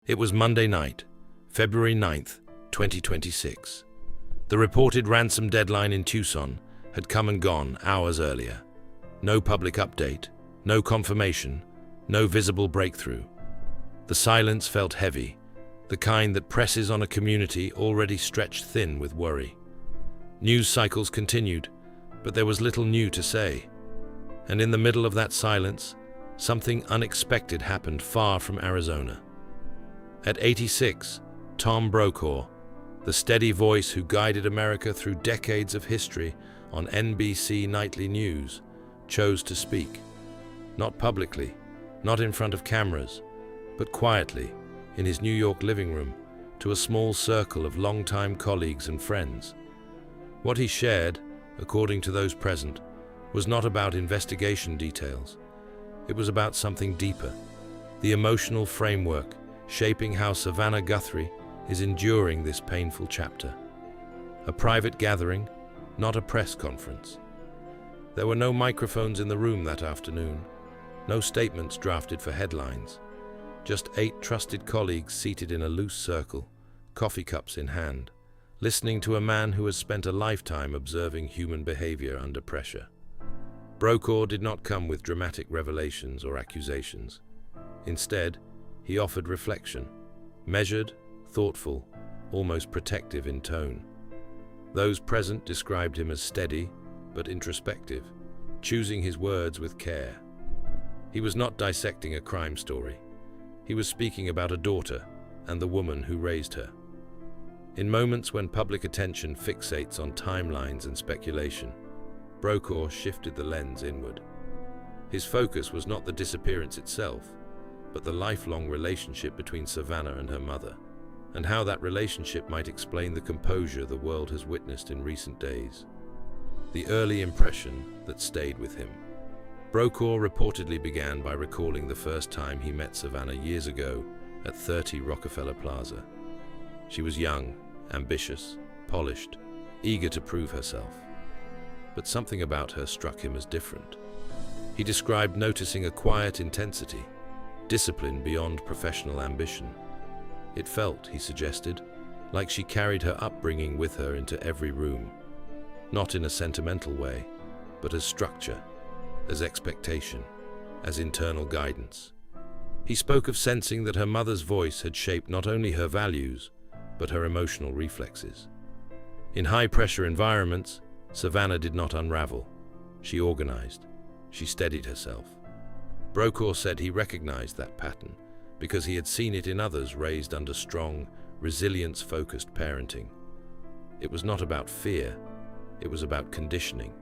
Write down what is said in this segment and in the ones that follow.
It was Monday night, February 9th, 2026. The reported ransom deadline in Tucson had come and gone hours earlier. No public update, no confirmation, no visible breakthrough. The silence felt heavy, the kind that presses on a community already stretched thin with worry. News cycles continued, but there was little new to say. And in the middle of that silence, something unexpected happened far from Arizona. At 86, Tom Brokaw, the steady voice who guided America through decades of history on NBC nightly news, chose to speak. Not publicly, not in front of cameras, but quietly, in his New York living room, to a small circle of longtime colleagues and friends. What he shared, according to those present, was not about investigation details. It was about something deeper, the emotional framework shaping how Savannah Guthrie is enduring this painful chapter. A private gathering, not a press conference. There were no microphones in the room that afternoon, no statements drafted for headlines. Just 8 trusted colleagues seated in a loose circle, coffee cups in hand, listening to a man who has spent a lifetime observing human behavior under pressure. Brokaw did not come with dramatic revelations or accusations. Instead, he offered reflection, measured, thoughtful, almost protective in tone. Those present described him as steady, but introspective, choosing his words with care. He was not dissecting a crime story. He was speaking about a daughter and the woman who raised her. In moments when public attention fixates on timelines and speculation, Brokaw shifted the lens inward. His focus was not the disappearance itself, but the lifelong relationship between Savannah and her mother, and how that relationship might explain the composure the world has witnessed in recent days. The early impression that stayed with him. Brokaw reportedly began by recalling the first time he met Savannah years ago at 30 Rockefeller Plaza. She was young, ambitious, polished, eager to prove herself. But something about her struck him as different. He described noticing a quiet intensity, discipline beyond professional ambition. It felt, he suggested, like she carried her upbringing with her into every room, not in a sentimental way, but as structure, as expectation, as internal guidance. He spoke of sensing that her mother's voice had shaped not only her values, but her emotional reflexes. In high-pressure environments, Savannah did not unravel. She organized. She steadied herself. Brokaw said he recognized that pattern because he had seen it in others raised under strong, resilience-focused parenting. It was not about fear. It was about conditioning,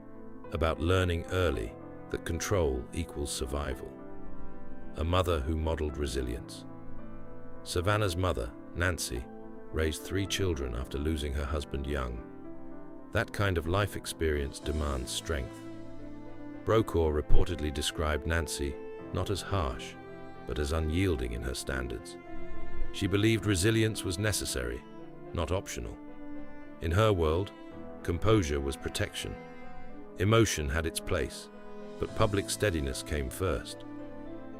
about learning early that control equals survival. A mother who modeled resilience. Savannah's mother, Nancy, raised 3 children after losing her husband young. That kind of life experience demands strength. Brokaw reportedly described Nancy not as harsh, but as unyielding in her standards. She believed resilience was necessary, not optional. In her world, composure was protection. Emotion had its place, but public steadiness came first.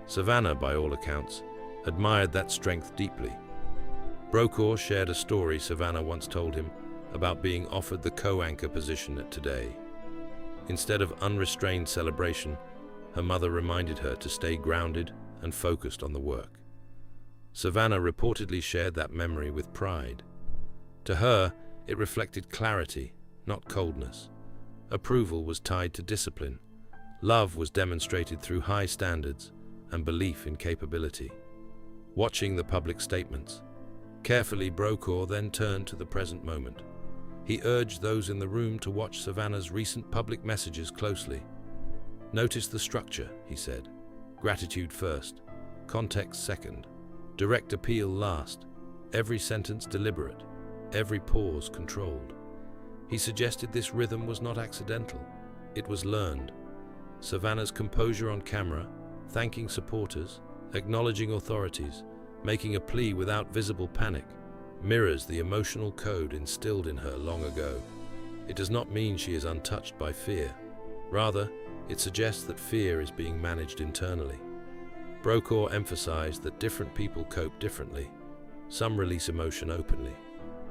Savannah, by all accounts, admired that strength deeply. Brokaw shared a story Savannah once told him about being offered the co-anchor position at Today. Instead of unrestrained celebration, her mother reminded her to stay grounded and focused on the work. Savannah reportedly shared that memory with pride. To her, it reflected clarity, not coldness. Approval was tied to discipline. Love was demonstrated through high standards and belief in capability. Watching the public statements, carefully Brokaw then turned to the present moment. He urged those in the room to watch Savannah's recent public messages closely. Notice the structure, he said. Gratitude first, context second, direct appeal last, every sentence deliberate, every pause controlled. He suggested this rhythm was not accidental, it was learned. Savannah's composure on camera, thanking supporters, acknowledging authorities, making a plea without visible panic, mirrors the emotional code instilled in her long ago. It does not mean she is untouched by fear. Rather, it suggests that fear is being managed internally. Brokaw emphasized that different people cope differently, Some release emotion openly.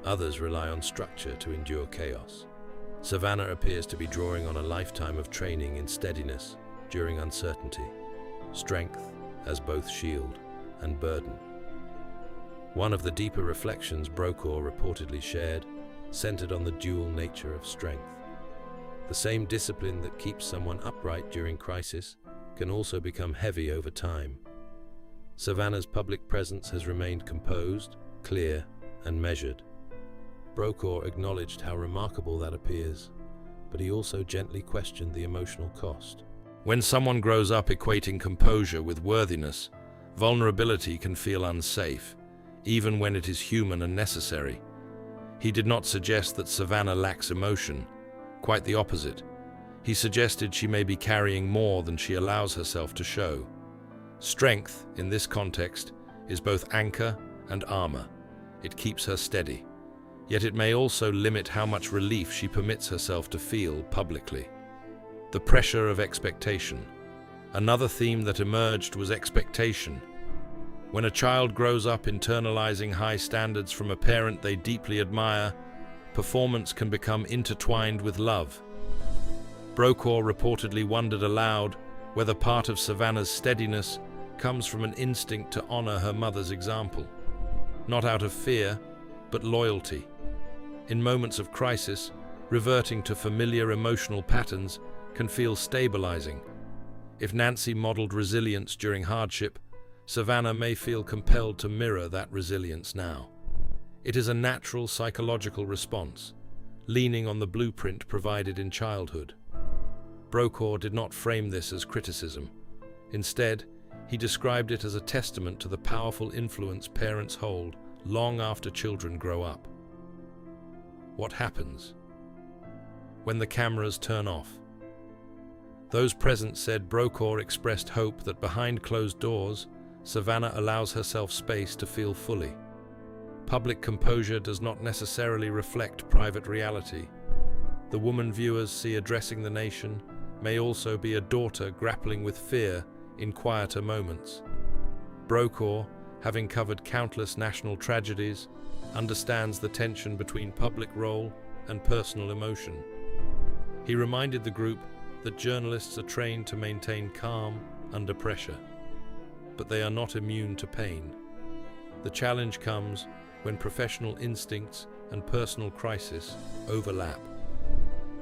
Others rely on structure to endure chaos. Savannah appears to be drawing on a lifetime of training in steadiness during uncertainty, strength as both shield and burden. One of the deeper reflections Brokaw reportedly shared centered on the dual nature of strength. The same discipline that keeps someone upright during crisis can also become heavy over time. Savannah's public presence has remained composed, clear, and measured. Brokaw acknowledged how remarkable that appears, but he also gently questioned the emotional cost. When someone grows up equating composure with worthiness, vulnerability can feel unsafe, even when it is human and necessary. He did not suggest that Savannah lacks emotion, quite the opposite. He suggested she may be carrying more than she allows herself to show. Strength, in this context, is both anchor and armor. It keeps her steady, yet it may also limit how much relief she permits herself to feel publicly. The pressure of expectation. Another theme that emerged was expectation. When a child grows up internalizing high standards from a parent they deeply admire, performance can become intertwined with love. Brokaw reportedly wondered aloud whether part of Savannah's steadiness comes from an instinct to honor her mother's example. Not out of fear, but loyalty. In moments of crisis, reverting to familiar emotional patterns can feel stabilizing. If Nancy modeled resilience during hardship, Savannah may feel compelled to mirror that resilience now. It is a natural psychological response, leaning on the blueprint provided in childhood. Brokaw did not frame this as criticism. Instead, he described it as a testament to the powerful influence parents hold long after children grow up. What happens when the cameras turn off? Those present said Brokaw expressed hope that behind closed doors, Savannah allows herself space to feel fully. Public composure does not necessarily reflect private reality. The woman viewers see addressing the nation may also be a daughter grappling with fear in quieter moments. Brokaw, having covered countless national tragedies, understands the tension between public role and personal emotion. He reminded the group that journalists are trained to maintain calm under pressure, but they are not immune to pain. The challenge comes when professional instincts and personal crisis overlap.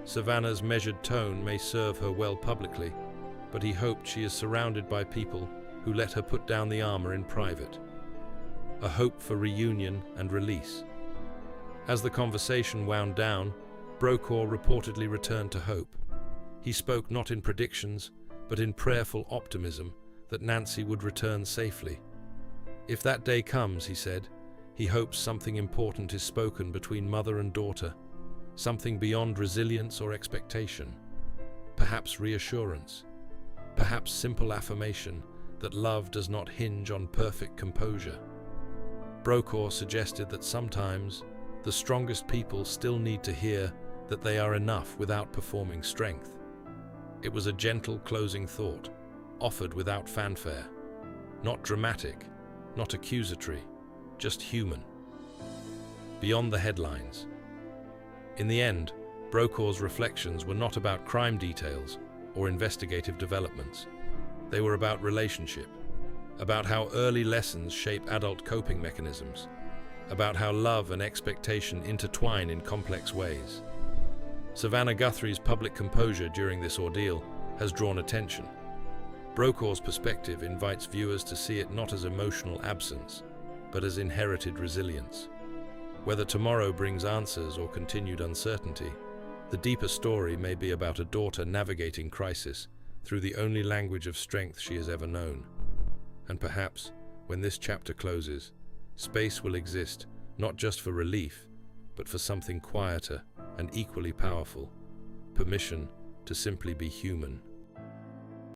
Savannah's measured tone may serve her well publicly, but he hoped she is surrounded by people who let her put down the armor in private. A hope for reunion and release. As the conversation wound down, Brokaw reportedly returned to hope. He spoke not in predictions, but in prayerful optimism that Nancy would return safely. If that day comes, he said, he hopes something important is spoken between mother and daughter, something beyond resilience or expectation. Perhaps reassurance, perhaps simple affirmation that love does not hinge on perfect composure. Brokaw suggested that sometimes the strongest people still need to hear that they are enough without performing strength. It was a gentle closing thought, offered without fanfare. Not dramatic, not accusatory, just human. Beyond the headlines. In the end, Brokaw's reflections were not about crime details or investigative developments. They were about relationship, about how early lessons shape adult coping mechanisms, about how love and expectation intertwine in complex ways. Savannah Guthrie's public composure during this ordeal has drawn attention. Brokaw's perspective invites viewers to see it not as emotional absence, but as inherited resilience. Whether tomorrow brings answers or continued uncertainty, the deeper story may be about a daughter navigating crisis through the only language of strength she has ever known. And perhaps, when this chapter closes, space will exist not just for relief, but for something quieter and equally powerful, permission to simply be human.